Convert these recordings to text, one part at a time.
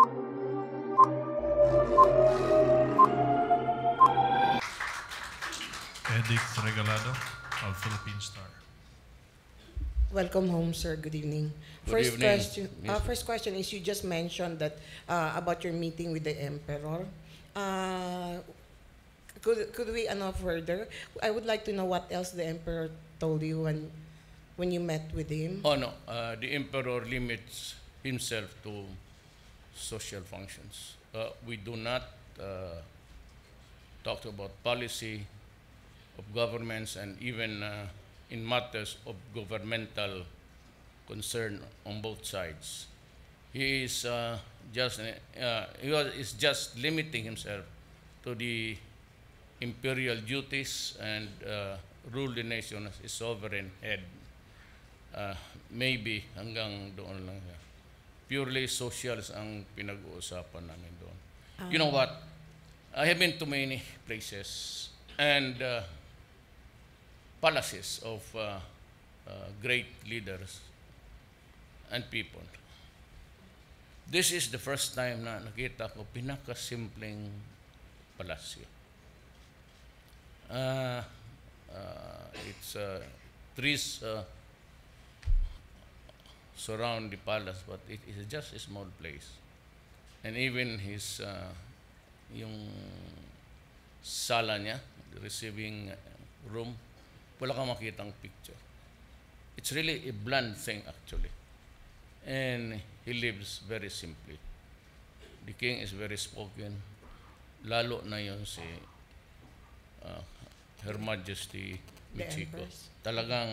Edix Regalado of Philippine Star. Welcome home, sir. Good evening. Good First evening. question. Yes, First question is you just mentioned that about your meeting with the emperor. Uh, could we further? I would like to know what else the emperor told you when you met with him. Oh no, the emperor limits himself to social functions. We do not talk about policy of governments and even in matters of governmental concern on both sides. He is is just limiting himself to the imperial duties and rule the nation as a sovereign head. Maybe hanggang doon lang siya. Purely socials ang pinag-uusapan namin doon. You know what? I have been to many places and palaces of great leaders and people. This is the first time na nakita ko pinakasimpleng palasyo. It's trees surround the palace, but it is just a small place. And even his yung sala niya, the receiving room, wala kang makitang picture. It's really a bland thing actually. And he lives very simply. The king is very spoken. Lalo na yun si Her Majesty The Michiko. Empress. Talagang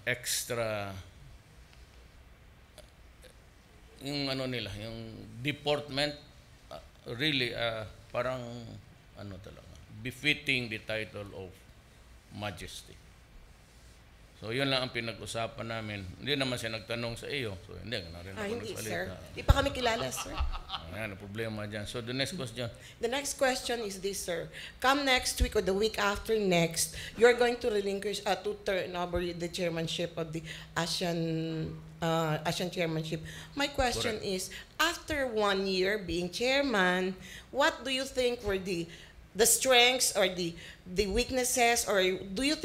extra yung ano nila, yung deportment really parang ano talaga, befitting the title of Majesty. So yun lang ang pinag-usapan namin. Hindi naman siya nagtanong sa iyo. So hindi na rin ako Hindi, nagsalita. sir. Di pa kami kilala, sir. Ayan, ang problema dyan. So the next question. The next question is this, sir. Come next week or the week after next, you're going to relinquish, to turn over the chairmanship of the Asian chairmanship. My question is, after 1 year being chairman, what do you think were the strengths or the weaknesses, or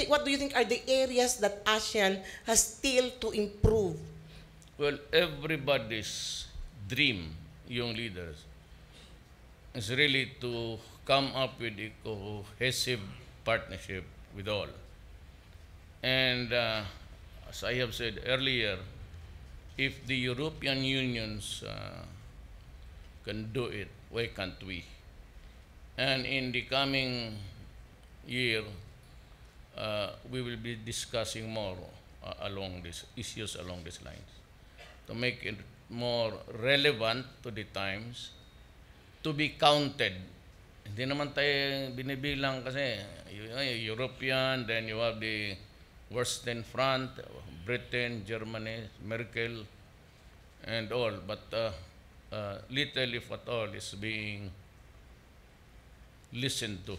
what do you think are the areas that ASEAN has still to improve? Well, everybody's dream, young leaders, is really to come up with a cohesive partnership with all. And as I have said earlier, if the European Unions can do it, why can't we? And in the coming year, we will be discussing more along these issues along these lines to make it more relevant to the times, to be counted. Hindi naman tayo binibilang kasi European, then you have the Western Front, Britain, Germany, Merkel, and all. But little, if at all, is being listened to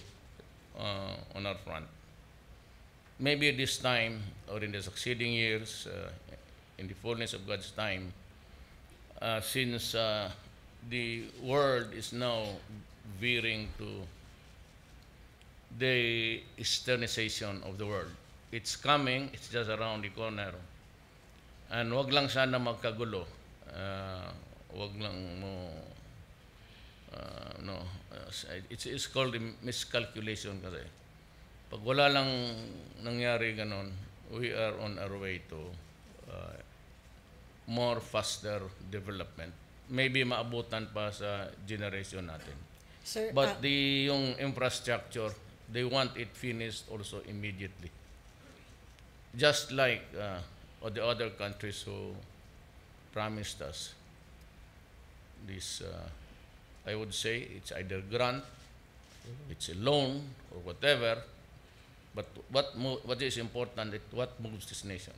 on our front. Maybe this time or in the succeeding years, in the fullness of God's time, since the world is now veering to the Easternization of the world. It's coming, it's just around the corner. And wag lang sana magkagulo. Wag lang mo it's called miscalculation kasi. Pag wala lang nangyari ganon, we are on our way to more faster development. Maybe maabutan pa sa generation natin. Sir, But yung infrastructure, they want it finished also immediately. Just like the other countries who promised us this, I would say it's either grant, it's a loan, or whatever. But what is important is what moves this nation.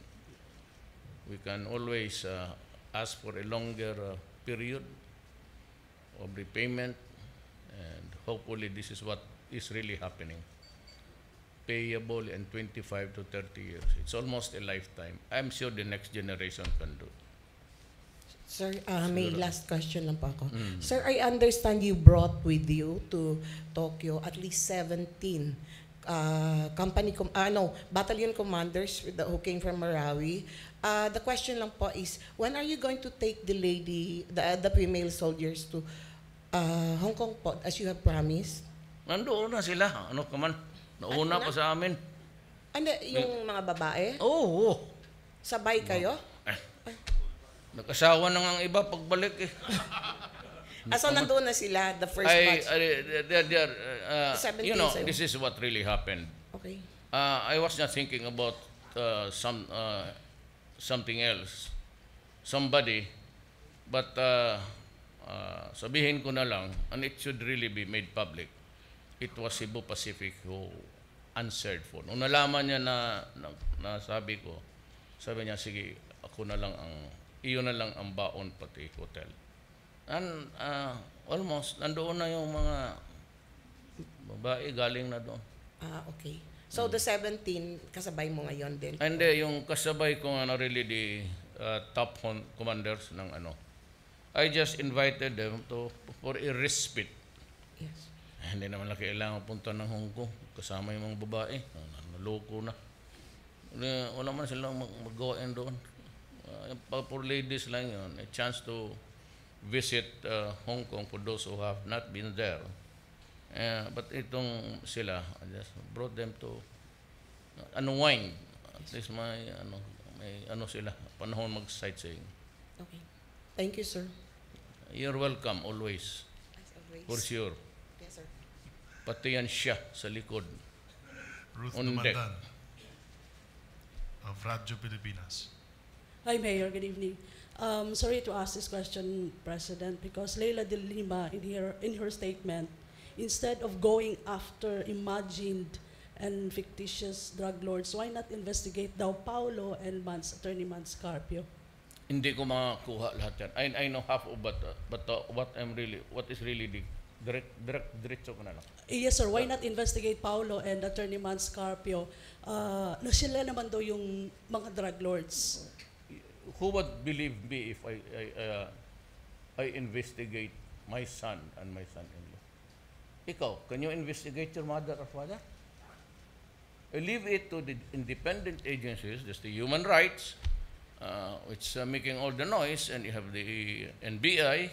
We can always ask for a longer period of repayment, and hopefully this is what is really happening. Payable in 25 to 30 years. It's almost a lifetime. I'm sure the next generation can do. Sir, may Siguro. last question lang po ako. Mm. Sir, I understand you brought with you to Tokyo at least 17 battalion commanders who came from Marawi. The question lang po is, when are you going to take the female soldiers to Hong Kong po, as you have promised? Nandoon na sila. Ano ka man? Nauna pa sa amin. Ano, yung mga babae? Oo. Sabay kayo? Nag-asawa na nga ang iba pagbalik eh. So nandun na sila, the first batch? You know, 17 this is what really happened. Okay. I was not thinking about something else. Somebody, but sabihin ko na lang, and it should really be made public, it was Cebu Pacific who answered for. Nung nalaman niya na sabi ko, sabi niya, sige, iyon na lang ang baon pati hotel. And almost, nandoon na yung mga babae galing na doon. Okay. So the 17, kasabay mo ngayon din? Hindi, yung kasabay ko nga really the top commanders ng ano. I just invited them for a respite. Yes. Hindi naman lang kailangan punta ng Hong Kong kasama yung mga babae. Naloko na. Wala man silang magawain doon. For ladies lang yun, a chance to visit Hong Kong for those who have not been there. But itong sila, I just brought them to unwind. At least may sila, panahon mag-sightseeing. Okay. Thank you, sir. You're welcome, always. As always. For sure. Yes, sir. Pati yan siya sa likod. Ruth On deck. Dumandan of Radyo Pilipinas. Hi, Mayor. Good evening. Sorry to ask this question, President, because Leila de Lima, in her statement, instead of going after imagined and fictitious drug lords, why not investigate Davao Paulo and Attorney Mans Carpio? Hindi ko makakuha lahat yan. I know half of but what is really the diretso ko na lang. Yes, sir. Why not investigate Paulo and Attorney Mans Carpio? Na sila naman daw yung mga drug lords. Who would believe me if I investigate my son and my son-in-law? Ikaw, can you investigate your mother or father? I leave it to the independent agencies, just the human rights, which are making all the noise, and you have the NBI.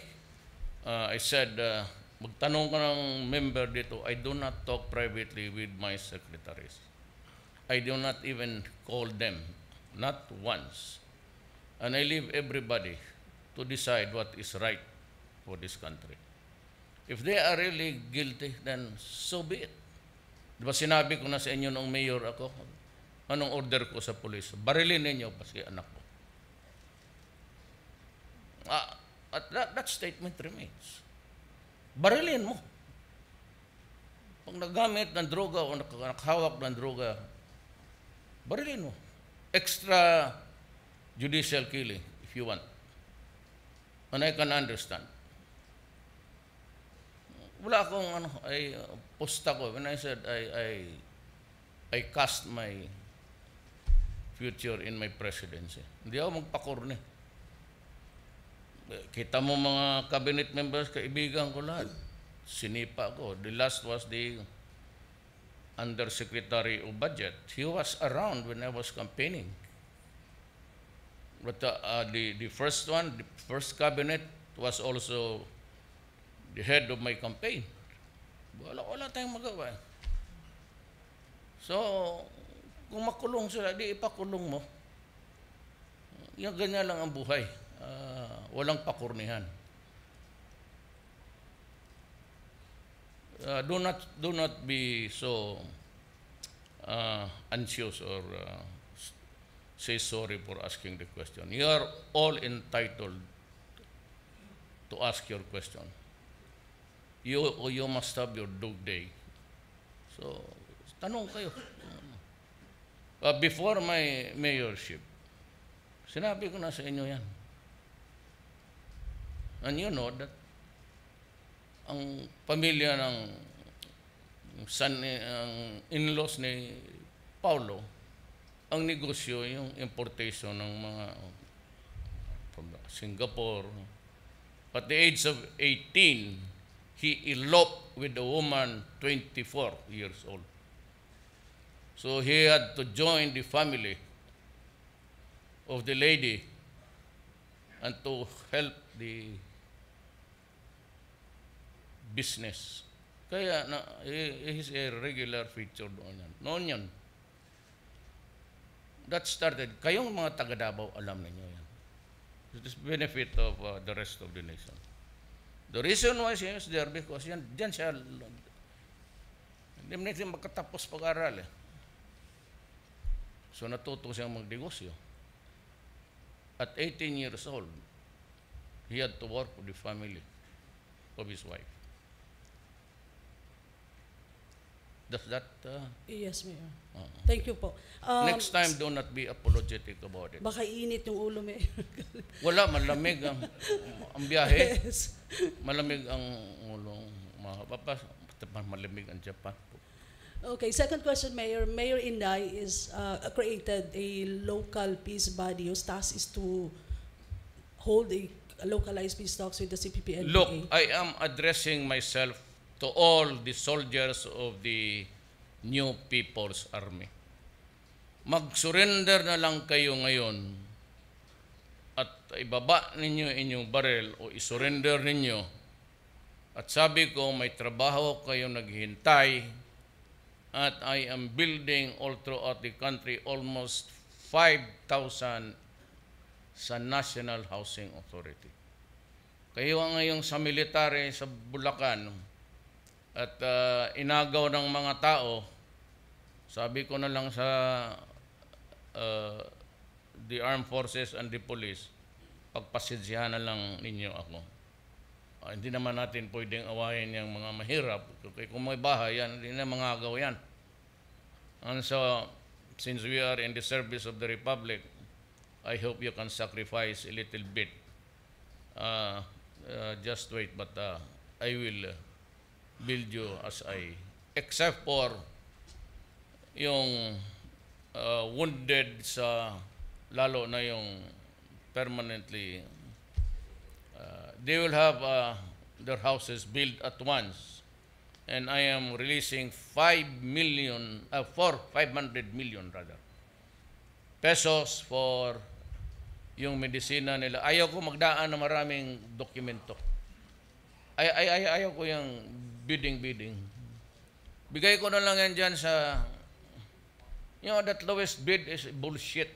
I said, magtanong ka ng member dito, I do not talk privately with my secretaries. I do not even call them, not once. And I leave everybody to decide what is right for this country. If they are really guilty, then so be it. Diba sinabi ko na sa inyo nung mayor ako, anong order ko sa police? Barilin ninyo kasi anak ko. At that statement remains. Barilin mo. Pag nagamit ng droga o nakahawak ng droga, barilin mo. Extra judicial killing, if you want. And I can understand. Wala akong posta ko when I said I cast my future in my presidency. Hindi ako magpakorne. Kita mo mga cabinet members, kaibigan ko lahat. Sinipa ko. The last was the Undersecretary of Budget. He was around when I was campaigning. But the first one, the first cabinet, was also the head of my campaign. Wala tayong magawa. So, kung makulong sila, di ipakulong mo. Yung ganyan lang ang buhay. Walang pakurnihan. Do not be so anxious or say sorry for asking the question. You are all entitled to ask your question. You must have your dog day. So, tanong kayo. Before my mayorship, sinabi ko na sa inyo yan. And you know that ang pamilya ng in-laws ni Paulo, ang negosyo yung importation ng mga from Singapore. At the age of 18, he eloped with a woman 24 years old. So he had to join the family of the lady and to help the business. Kaya he is a regular feature doon yan. Noon yan. That started. Kayong mga taga Davao, alam ninyo yan. It is benefit of the rest of the nation. The reason why he is there because dyan siya, hindi mo natin magkatapos pag-aral eh. So natuto siyang magdegosyo. At 18 years old, he had to work for the family of his wife. Does that... Yes, Mayor. Thank you po. next time, do not be apologetic about it. Baka init yung ulo, Mayor. Wala, malamig ang biyahe. Yes. Malamig ang ulo. Malamig ang Japan. Okay, second question, Mayor. Mayor Inday is created a local peace body whose task is to hold a localized peace talks with the CPP and Look, I am addressing myself to all the soldiers of the New People's Army. Mag-surrender na lang kayo ngayon at ibaba ninyo inyong baril o isurrender ninyo. At sabi ko, may trabaho kayo naghihintay at I am building all throughout the country almost 5,000 sa National Housing Authority. Kayo ngayong sa military sa Bulacan at inagaw ng mga tao, sabi ko na lang sa the armed forces and the police, pagpasidyahan na lang ninyo ako. Hindi naman natin pwedeng awayin yung mga mahirap. Kung may bahay yan, hindi na mangagaw yan. And so, since we are in the service of the Republic, I hope you can sacrifice a little bit. Just wait, but I will build you as except for yung wounded sa, lalo na yung permanently, they will have their houses built at once. And I am releasing 500 million rather, pesos for yung medisina nila. Ayaw ko magdaan na maraming dokumento. Ayaw ko yung bidding. Bigay ko na lang yan dyan sa, that lowest bid is bullshit.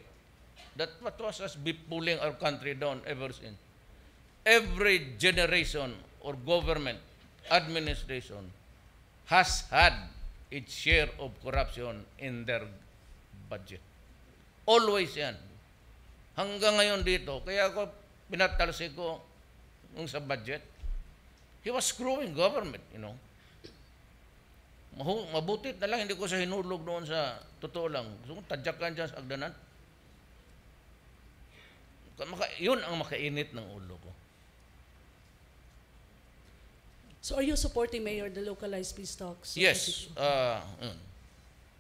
That what was us pulling our country down ever since. Every generation or government, administration has had its share of corruption in their budget. Always yan. Hanggang ngayon dito. Kaya ako pinatalsi ko nung sa budget. He was screwing government, Mabuti na lang, hindi ko sa hinulog doon sa totoo lang. Gusto kong tadyakan dyan sa agdanan. Yun ang makainit ng ulo ko. So are you supporting, Mayor, the localized peace talks? Yes.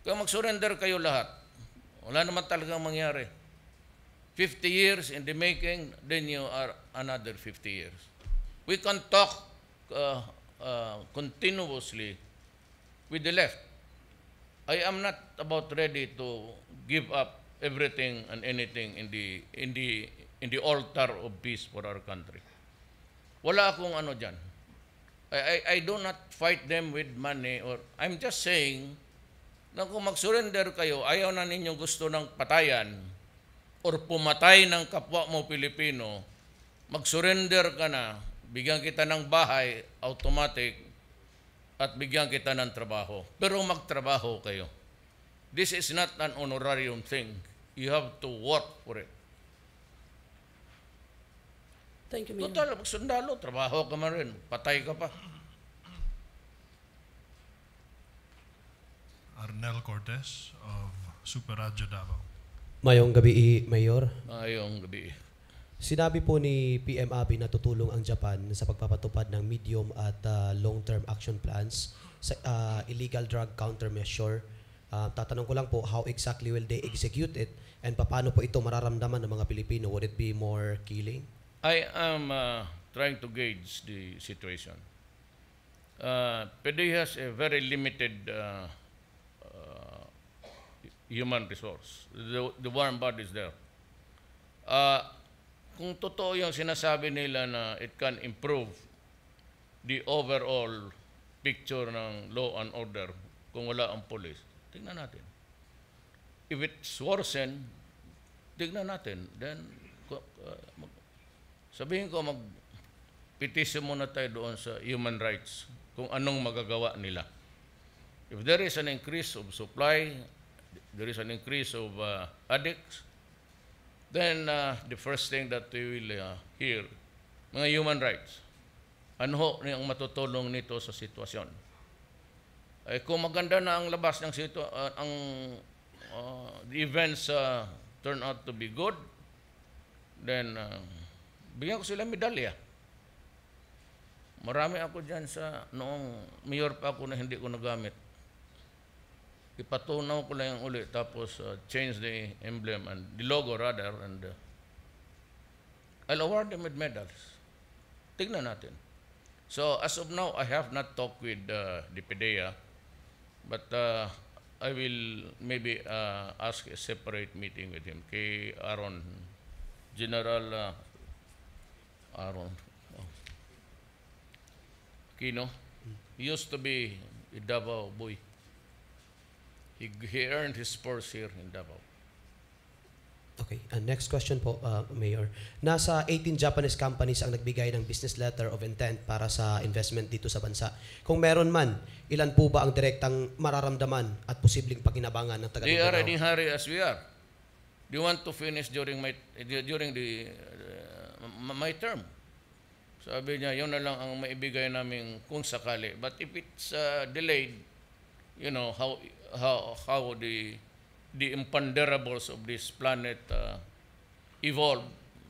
Kaya mag-surrender kayo lahat. Wala naman talagang mangyari. 50 years in the making, then you are another 50 years. We can talk continuously with the left. I am not about ready to give up everything and anything in the altar of peace for our country. Wala akong ano dyan. I do not fight them with money or I'm just saying na kung mag-surrender kayo, ayaw na ninyo gusto ng patayan or pumatay ng kapwa mo Pilipino, mag-surrender ka na, bigyan kita ng bahay, automatic, at bigyan kita ng trabaho. Pero magtrabaho kayo. This is not an honorarium thing. You have to work for it. Thank you, Mayor. Total, sundalo, trabaho ka man rin. Patay ka pa. Arnel Cortez of Super Radyo Davao. Mayong gabi, Mayor. Ayong gabi. Sinabi po ni PM Abe na tutulong ang Japan sa pagpapatupad ng medium at long-term action plans sa illegal drug countermeasure. Tatanong ko lang po, how exactly will they execute it and paano po ito mararamdaman ng mga Pilipino? Would it be more killing? I am trying to gauge the situation. PDEA has a very limited human resource. The warm bodies there. Kung totoo yung sinasabi nila na it can improve the overall picture ng law and order kung wala ang police, tingnan natin. If it's worsen, tignan natin. Then, sabihin ko, mag-petition muna tayo doon sa human rights kung anong magagawa nila. If there is an increase of supply, there is an increase of addicts, then the first thing that we will hear, mga human rights, ano ho ang matutulong nito sa sitwasyon? Kung maganda na ang labas ng the events turn out to be good, then bigyan ko sila medalya. Marami ako dyan noong mayor pa ako na hindi ko nagamit. Ipatunaw ko lang yung uli, tapos change the emblem and the logo rather, and I'll award them with medals. Tignan natin. So as of now, I have not talked with the PDEA, but I will maybe ask a separate meeting with him. Kay Aaron, General Aaron Kino. He used to be a Davao boy. He earned his spurs here in Davao. Okay, next question po, Mayor. Nasa 18 Japanese companies ang nagbigay ng business letter of intent para sa investment dito sa bansa. Kung meron man, ilan po ba ang direktang mararamdaman at posibleng pakinabangan ng taga They are Davao? in hurry as we are. They want to finish during my term. Sabi niya, yun na lang ang maibigay namin kung sakali. But if it's delayed, you know how the imponderables of this planet evolve,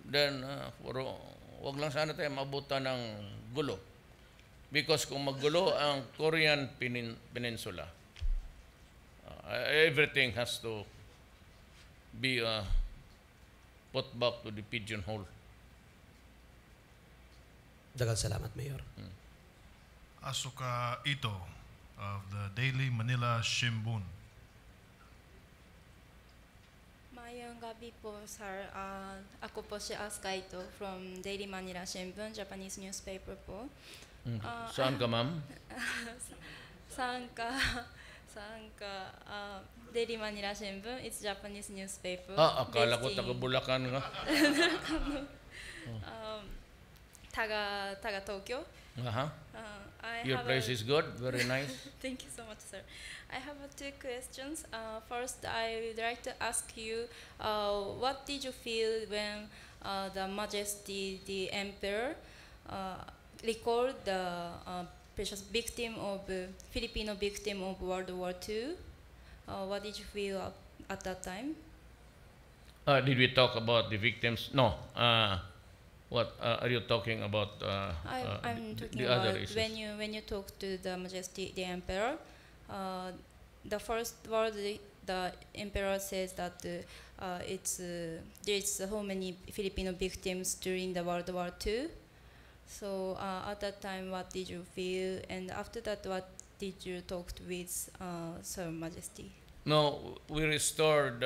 then wag lang sana tayo mabutan ng gulo. Because kung maggulo ang Korean Peninsula, everything has to be put back to the pigeonhole. Daghang salamat, Mayor. Asuka Ito of the Daily Manila Shimbun. Mayang gabi po, sir. Ako po si Asuka Ito from Daily Manila Shimbun, Japanese newspaper po. Saan ka, ma'am? Saan ka, Daily Manila Shimbun, it's Japanese newspaper. Akala ko based in taga Bulacan nga. Taga Tokyo. Your place is good, very nice. Thank you so much, sir. I have two questions. First, I would like to ask you, what did you feel when the Majesty, the Emperor, recalled the precious victim of Filipino victim of World War II? What did you feel at that time? Did we talk about the victims? No. What are you talking about? I'm talking the about other issues. when you talk to the Majesty, the Emperor. The first word the Emperor says that there's so many Filipino victims during the World War II. So at that time, what did you feel? And after that, what did you talk with Sir Majesty? No, we restored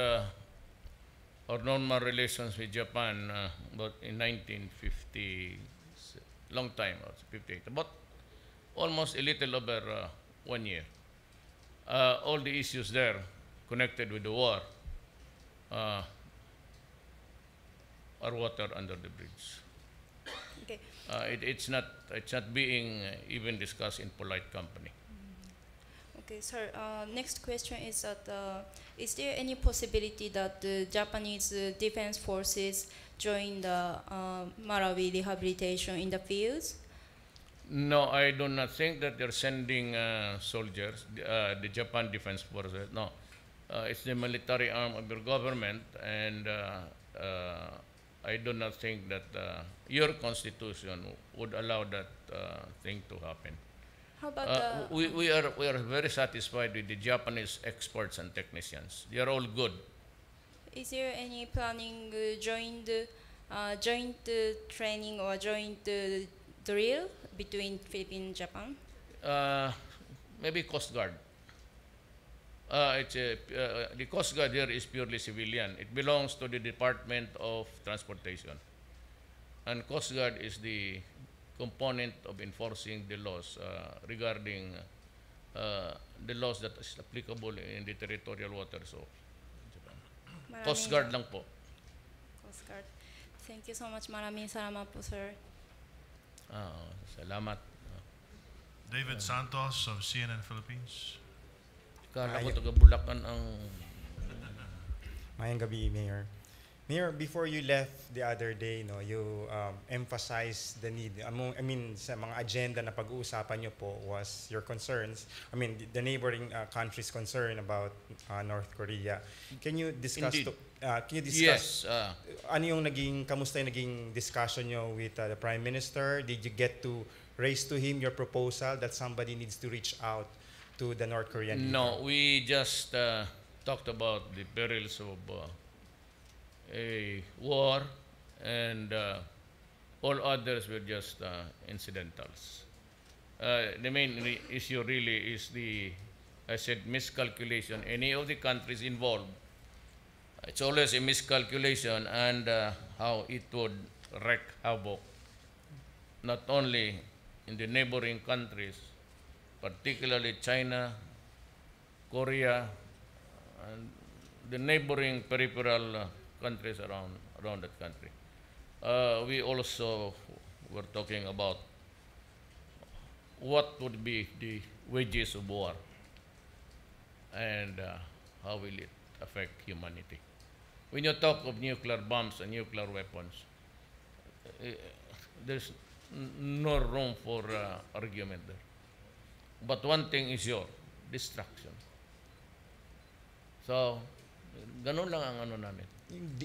our normal relations with Japan about in 1950, long time, 58, about almost a little over 1 year. All the issues there connected with the war are water under the bridge. Okay. It's not being even discussed in polite company. Okay, sir. Next question is that is there any possibility that the Japanese defense forces join the Marawi rehabilitation in the fields? No, I do not think that they're sending soldiers, the Japan Defense Forces. No, it's the military arm of your government, and I do not think that your constitution would allow that thing to happen. How about we are very satisfied with the Japanese experts and technicians. They are all good. is there any planning join joint training or joint drill between Philippines and Japan? Maybe Coast Guard. The Coast Guard here is purely civilian. It belongs to the Department of Transportation. And Coast Guard is the component of enforcing the laws regarding the laws that is applicable in the territorial waters of Japan. Coast Guard lang po. Coast Guard. Thank you so much. Maraming salamat po, sir. Salamat. David Santos of CNN Philippines. Kala ko taga Bulacan ang... Mayang gabi, Mayor. Mayor, before you left the other day, no, you emphasized the need. I mean, sa mga agenda na pag-uusapan nyo po was your concerns. I mean, the neighboring countries' concern about North Korea. Can you discuss? Indeed. Can you discuss? Yes. Ano yung kamusta yung naging discussion nyo with the Prime Minister? Did you get to raise to him your proposal that somebody needs to reach out to the North Korean leader? No, we just talked about the perils of a war, and all others were just incidentals. The main issue really is I said, miscalculation. Any of the countries involved, it's always a miscalculation, and how it would wreak havoc, not only in the neighboring countries, particularly China, Korea, and the neighboring peripheral countries around that country. We also were talking about what would be the wages of war and how will it affect humanity. When you talk of nuclear bombs and nuclear weapons, there's no room for argument there. But one thing is sure, destruction. So, ganun lang ang ano namin.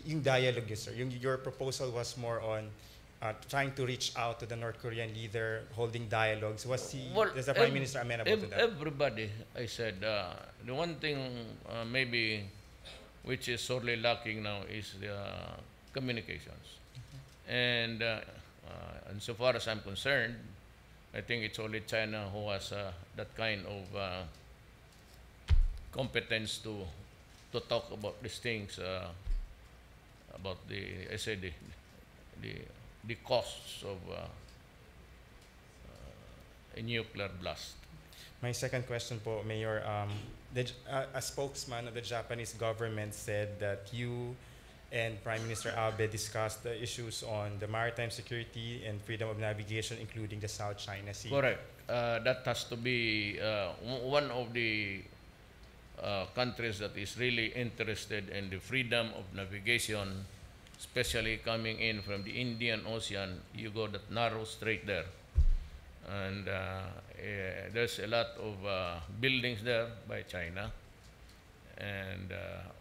Yung dialogue, yes, sir. Your proposal was more on trying to reach out to the North Korean leader, holding dialogues. Was the Prime Minister amenable to that? Everybody, I said, the one thing maybe which is sorely lacking now is the communications. And so far as I'm concerned, I think it's only China who has that kind of competence to talk about these things, about the costs of a nuclear blast. My second question po, Mayor, a spokesman of the Japanese government said that you and Prime Minister Abe discussed the issues on the maritime security and freedom of navigation, including the South China Sea. Correct. That has to be one of the countries that is really interested in the freedom of navigation, especially coming in from the Indian Ocean. You go that narrow strait there, and there's a lot of buildings there by China, and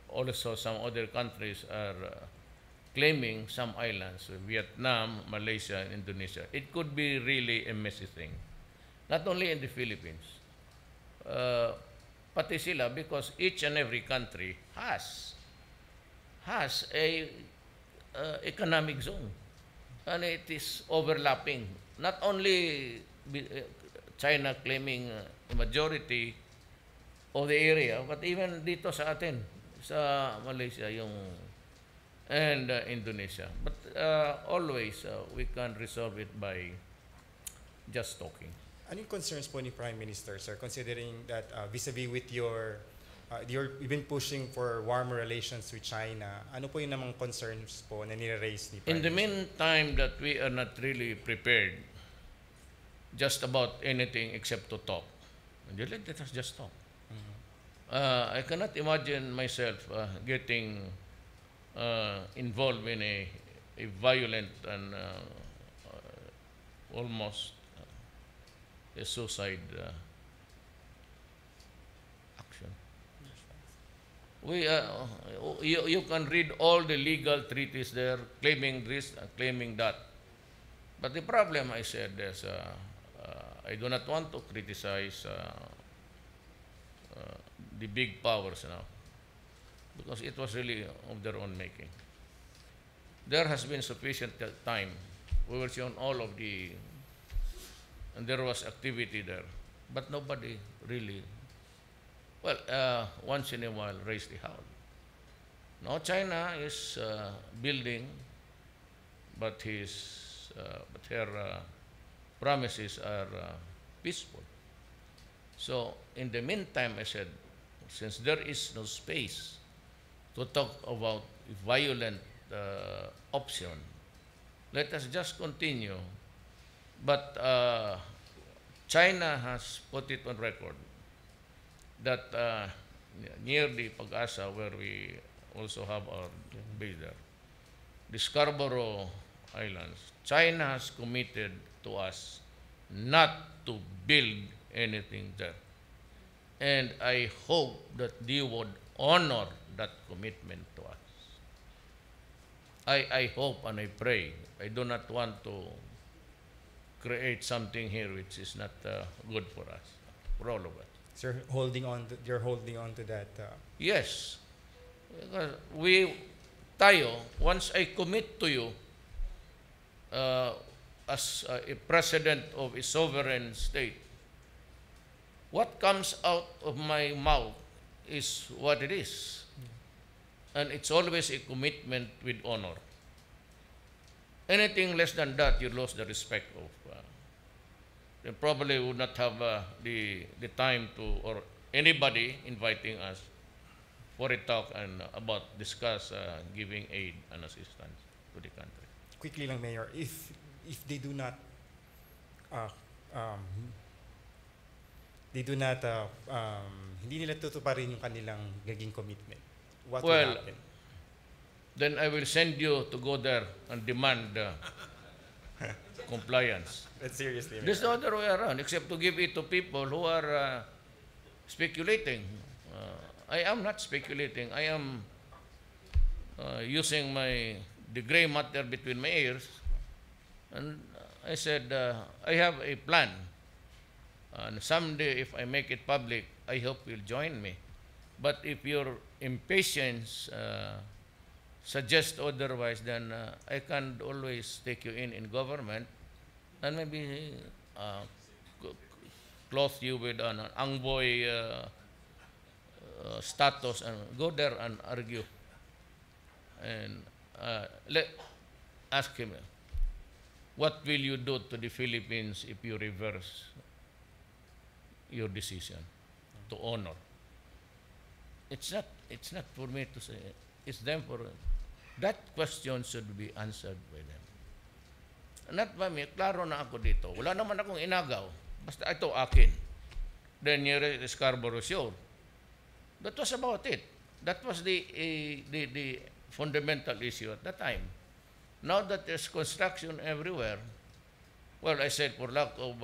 also some other countries are claiming some islands, Vietnam, Malaysia, and Indonesia. It could be really a messy thing, not only in the Philippines, pati sila, because each and every country has a economic zone, and it is overlapping. Not only China claiming a majority of the area, but even dito sa atin, sa Malaysia and Indonesia. But always we can resolve it by just talking. Anong concerns po ni Prime Minister, sir, considering that vis-a-vis with you've been pushing for warmer relations with China, ano po yung namang concerns po na nire-raise ni Prime In the Minister? meantime that we are not really prepared just about anything except to talk, let us just talk. I cannot imagine myself getting involved in a violent and almost a suicide action. You can read all the legal treaties there, claiming this and claiming that. But the problem, I said, is I do not want to criticize the big powers now, because it was really of their own making. there has been sufficient time. We were shown all of and there was activity there. But nobody really, well, once in a while raised the howl. Now China is building, but her promises are peaceful. So in the meantime, I said, since there is no space to talk about violent option, let us just continue. But China has put it on record that near the Pag-asa, where we also have our base there, the Scarborough Islands, China has committed to us not to build anything there. And I hope that they would honor that commitment to us. I hope and I pray. I do not want to create something here which is not good for us, for all of us. So you're holding on to that. Yes. Because once I commit to you as a president of a sovereign state, what comes out of my mouth is what it is. And it's always a commitment with honor. Anything less than that, you lose the respect of. They probably would not have the time to, or anybody inviting us for a talk and discuss giving aid and assistance to the country. Quickly lang, Mayor, if they do not hindi nila tutuparin yung kanilang gaging commitment, what will happen? Then I will send you to go there and demand compliance. That's seriously, Mayor. There's no other way around except to give it to people who are speculating. I am not speculating. I am using the gray matter between my ears. And I said, I have a plan. And someday, if I make it public, I hope you'll join me. But if your impatience suggests otherwise, then I can always take you in government and maybe clothe you with an envoy status and go there and argue. And ask him, what will you do to the Philippines if you reverse your decision to honor? It's not for me to say. It's them for that question should be answered by them. Not by me. Klaro na ako dito. Wala naman akong inagaw. Basta ito akin. Then near Scarborough Shore. That was about it. That was the fundamental issue at that time. Now that there's construction everywhere, well, I said for lack of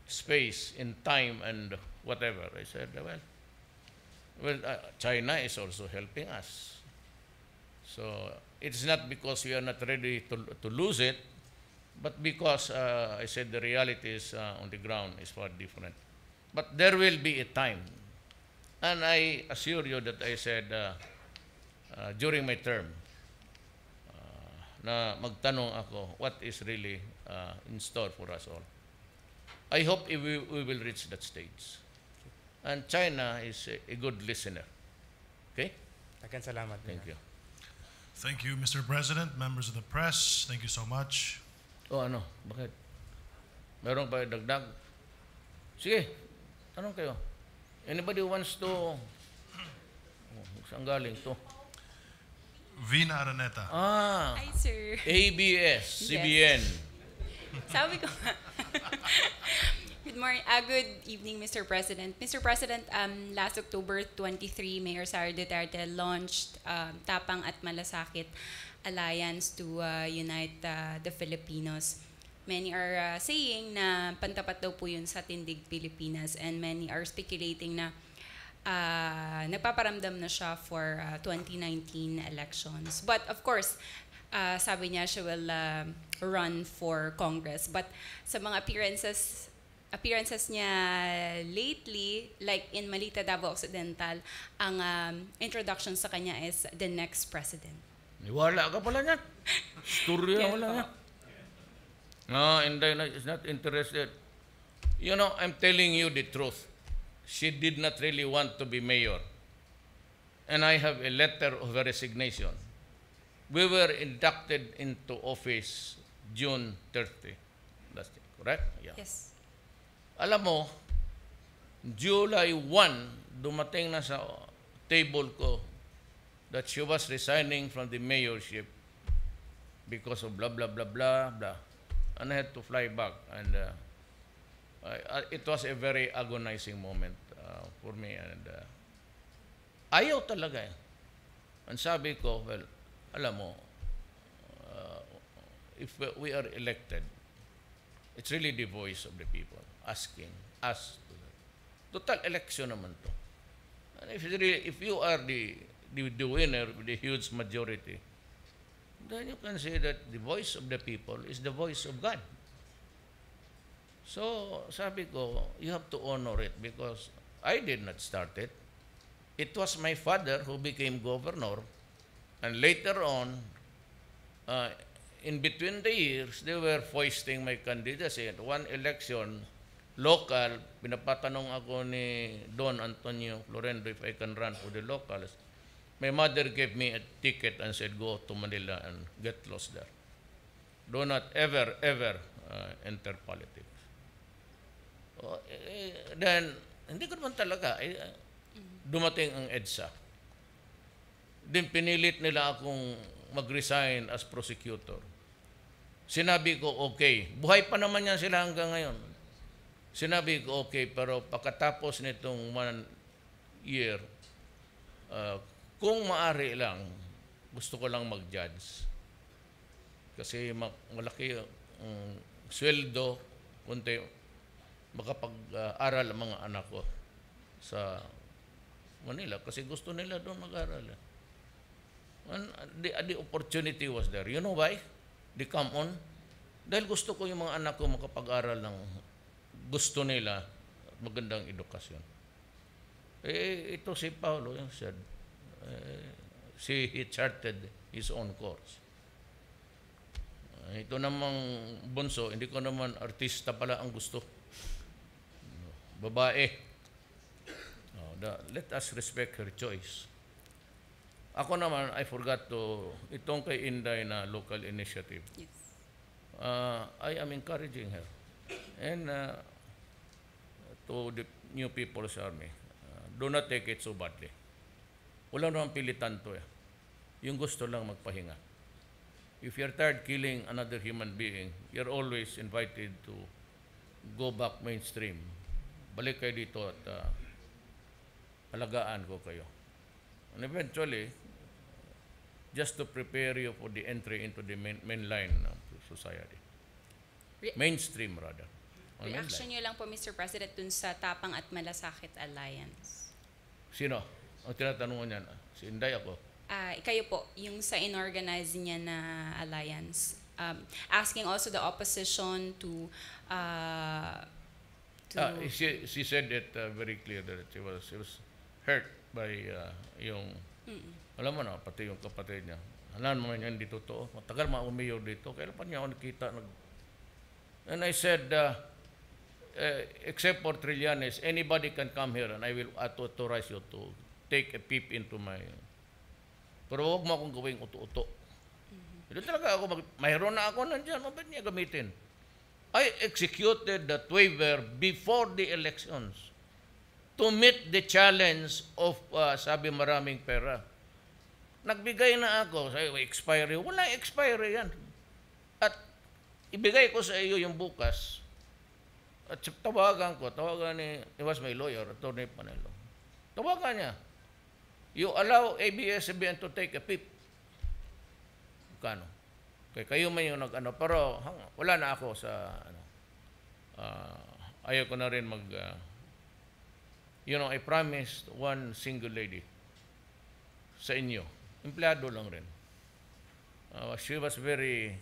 space in time and whatever, I said, China is also helping us. So it's not because we are not ready to lose it, but because I said the reality is on the ground is far different. But there will be a time. And I assure you that I said during my term, na magtanong ako what is really in store for us all. I hope we will reach that stage. And China is a good listener. Okay? Akan salamat. Thank you. Thank you, Mr. President, members of the press. Thank you so much. Oh, ano? Bakit? Meron pa dagdag? Sige, tanong kayo. Anybody wants to... saan galing to? Vina Araneta. Hi, sir. ABS, CBN. Sabi ko nga. Good morning. Good evening, Mr. President. Mr. President, last October 23, Mayor Sara Duterte launched Tapang at Malasakit Alliance to unite the Filipinos. Many are saying na pantapat daw po yun sa tindig Pilipinas, and many are speculating na nagpaparamdam na siya for 2019 elections. But of course, sabi niya she will run for Congress. But sa mga appearances niya lately, like in Malita, Davao Occidental, ang introduction sa kanya is the next president. Wala ka pala niyan. Storya Yes wala po. niya. No, Inday is not interested. You know, I'm telling you the truth. She did not really want to be mayor. And I have a letter of resignation. We were inducted into office June 30. That's it, correct? Yeah. Yes. Alam mo, July 1, dumating na sa table ko that she was resigning from the mayorship because of blah, blah, blah, blah, blah. And I had to fly back. And it was a very agonizing moment for me. And ayaw talaga eh. And sabi ko, well, alam mo, if we are elected, it's really the voice of the people asking us to. Total election naman to. And if you are the winner with the huge majority, then you can say that the voice of the people is the voice of God. So, sabi ko, you have to honor it because I did not start it. It was my father who became governor, and later on, in between the years, they were foisting my candidacy. At one election, local, pinapatanong ako ni Don Antonio Florendo if I can run for the locals. My mother gave me a ticket and said, go to Manila and get lost there. Do not ever, ever enter politics. Then, hindi ko naman talaga. Dumating ang EDSA. Then pinilit nila akong mag-resign as prosecutor. Sinabi ko, okay. Buhay pa naman yan sila hanggang ngayon. Sinabi ko, okay, pero pagkatapos nitong 1 year, kung maaari lang, gusto ko lang mag-judge. Kasi malaki ang sweldo, kunti makapag-aral ang mga anak ko sa Manila kasi gusto nila doon mag-aral. And the opportunity was there. You know why? They come on. Dahil gusto ko yung mga anak ko makapag-aral ng gusto nila, magandang edukasyon. Ito si Paulo, yung said, he charted his own course. Ito namang bunso, hindi ko naman artista pala ang gusto. Babae. Let us respect her choice. Ako naman, I forgot to, itong kay Inday na local initiative. Yes. I am encouraging her. And to the new People's Army, do not take it so badly. Wala naman pilitan to eh. Yung gusto lang magpahinga. If you're tired killing another human being, you're always invited to go back mainstream. Balik kayo dito at alagaan ko kayo. And eventually, just to prepare you for the entry into the main line of society. Mainstream rather. Reaction niyo lang po, Mr. President, dun sa Tapang at Malasakit Alliance. Sino? Ang tinatanong niyan, si Inday ako. Kayo po, yung sa inorganize niya na alliance. Asking also the opposition to she said it very clear that she was hurt by yung alam mo na pati yung kapatid niya. Alam mo niya hindi totoo. Matagal maumayor dito. Kailan pa niya ako nakita and I said except for Trillanes, anybody can come here and I will authorize you to take a peep into my pero huwag mo akong gawing uto-uto. Ito talaga ako mayroon na ako nandiyan. Mabait niya gamitin. I executed that waiver before the elections to meet the challenge of sabi maraming pera. Nagbigay na ako, sabi, expiry. Wala expiry yan. At ibigay ko sa iyo yung bukas. At tawagan ni, he was my lawyer, Attorney Panelo. Tawagan niya. You allow ABS-CBN to take a peep. Kano? Kayo man yung nag-ano. Pero wala na ako sa ayaw ko na rin I promised one single lady sa inyo. Empleyado lang rin. She was very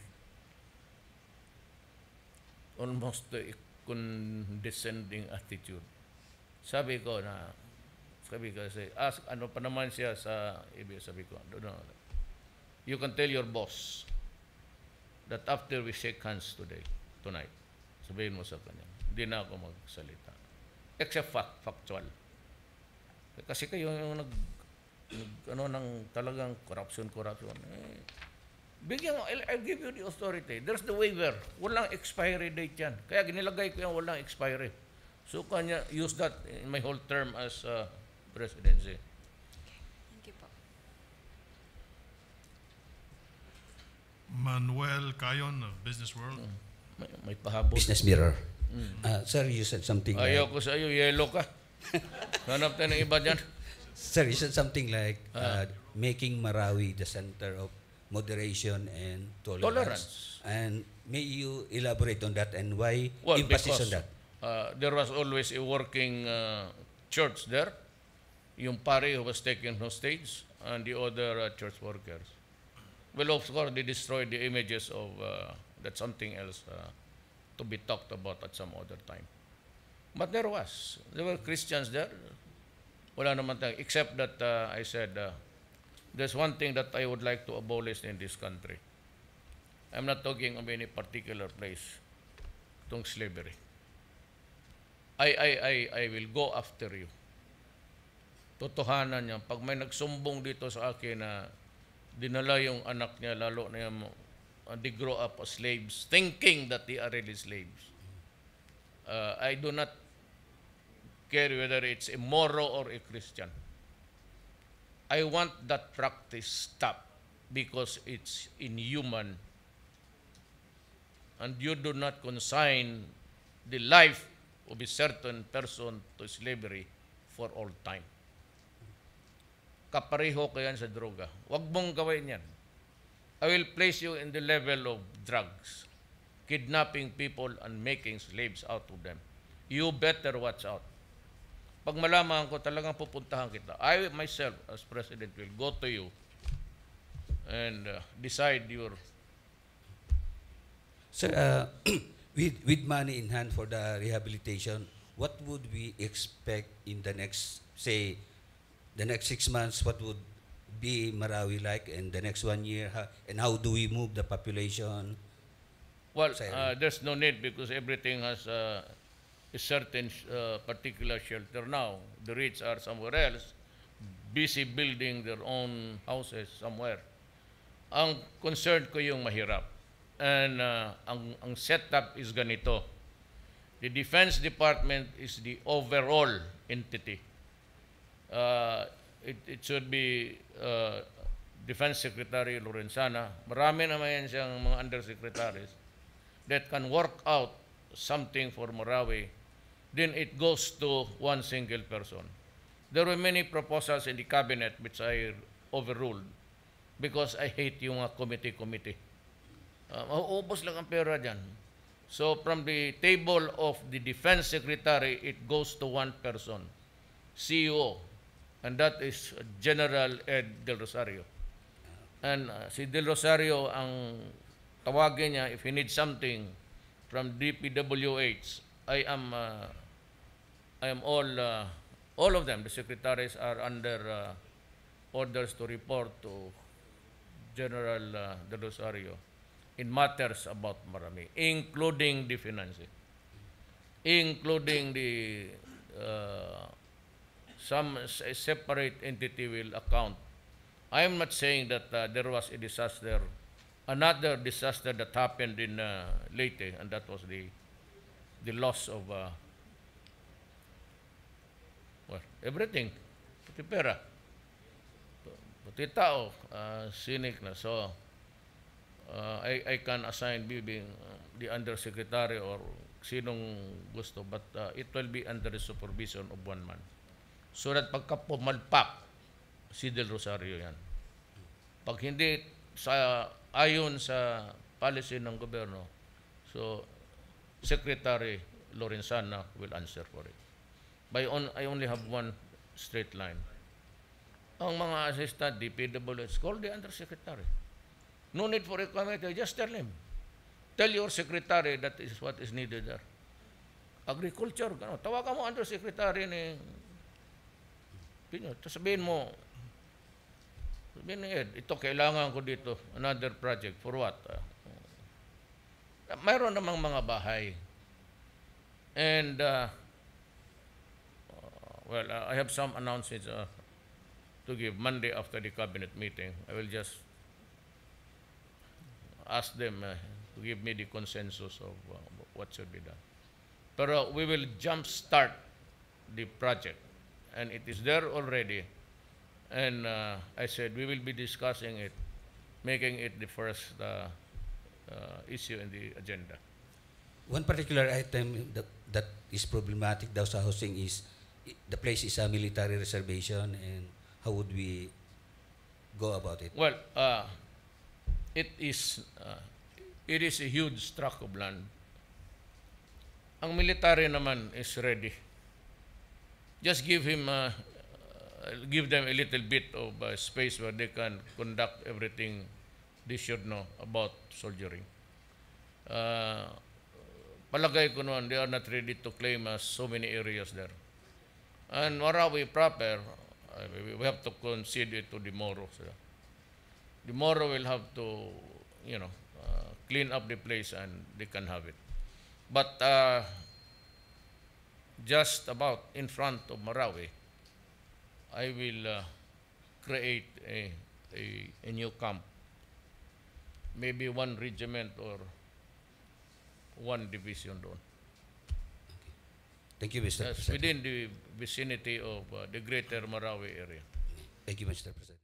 almost condescending attitude. Sabi ko kasi ano pa naman siya sa ABS, sabi ko, you can tell your boss that after we shake hands tonight, sabihin mo sa kanya, hindi na ako magsalita. Except factual. Kasi kayo yung ng talagang corruption. I'll give you the authority. There's the waiver. Walang expiry date yan. Kaya ginilagay ko yan, walang expiry. So, kanya use that in my whole term as presidency. Thank you po. Manuel Cayon of Business World. May pahabol. Business Mirror. Sir, you said something Ayaw ko sa iyo, yellow ka. Hanap tayo ng iba dyan. Sir, you said something like making Marawi the center of moderation and tolerance. And may you elaborate on that and why emphasis on that? There was always a working church there. Yung pari who was taken hostage and the other church workers. Well, of course, they destroyed the images of that's something else to be talked about at some other time. But there were Christians there. Wala naman tayo, except that I said, there's one thing that I would like to abolish in this country. I'm not talking of any particular place. Itong slavery. I will go after you. Totohanan niya. Pag may nagsumbong dito sa akin na dinala yung anak niya, lalo na yung they grow up as slaves, thinking that they are really slaves. I do not care whether it's a Moro or a Christian. I want that practice stopped because it's inhuman. And you do not consign the life of a certain person to slavery for all time. Kapareho ko yan sa droga. Huwag mong gawin yan. I will place you in the level of drugs, kidnapping people and making slaves out of them. You better watch out. Pag malaman ko, talagang pupuntahan kita. I myself, as president, will go to you and decide your... Sir, with money in hand for the rehabilitation, what would we expect in the next, say, the next 6 months? What would be Marawi like in the next 1 year? And how do we move the population? Well, there's no need because everything has a certain particular shelter now. The rich are somewhere else, busy building their own houses somewhere. Ang concern ko yung mahirap. And ang setup is ganito. The Defense Department is the overall entity. It should be Defense Secretary Lorenzana. Marami naman yan siyang mga undersecretaries that can work out something for Marawi. Then it goes to one single person. There were many proposals in the cabinet which I overruled because I hate yung committee. Mauubos lang ang pera dyan. So from the table of the Defense Secretary, it goes to one person, CEO, and that is General Ed Del Rosario. And si Del Rosario, ang tawagin niya, if he needs something from DPWH, I am all of them, the secretaries are under orders to report to General Del Rosario in matters about Marami, including the financing, including the some separate entity will account. I am not saying that there was a disaster, another disaster that happened in Leyte, and that was the loss of everything, pati pera, pati tao, sinik na. So, I can assign being the undersecretary or sinong gusto, but it will be under the supervision of one man. So that pagka pumalpak, si Del Rosario yan. Pag hindi ayon sa policy ng gobyerno, so Secretary Lorenzana will answer for it. I only have one straight line. Ang mga assistant, DPWH, call the undersecretary. No need for a committee, just tell him. Tell your secretary that is what is needed there. Agriculture, tawagan mo undersecretary ni Pino. Sabihin mo, Sabi ni Ed, ito kailangan ko dito, another project, for what? Mayroon namang mga bahay. And, I have some announcements to give Monday after the cabinet meeting. I will just ask them to give me the consensus of what should be done. Pero we will jumpstart the project, and it is there already. And I said we will be discussing it, making it the first issue in the agenda. One particular item that is problematic daw sa housing is the place is a military reservation, and how would we go about it? Well, it is a huge tract of land. Ang military naman is ready. Just give them a little bit of space where they can conduct everything they should know about soldiering. Palagay ko noon, they are not ready to claim so many areas there. And Marawi proper, we have to concede it to the Moro. So the Moro will have to, clean up the place and they can have it. But just about in front of Marawi, I will create a new camp. Maybe one regiment or one division doon. Thank you, Mr. That's President. within the vicinity of the greater Marawi area. Thank you, Mr. President.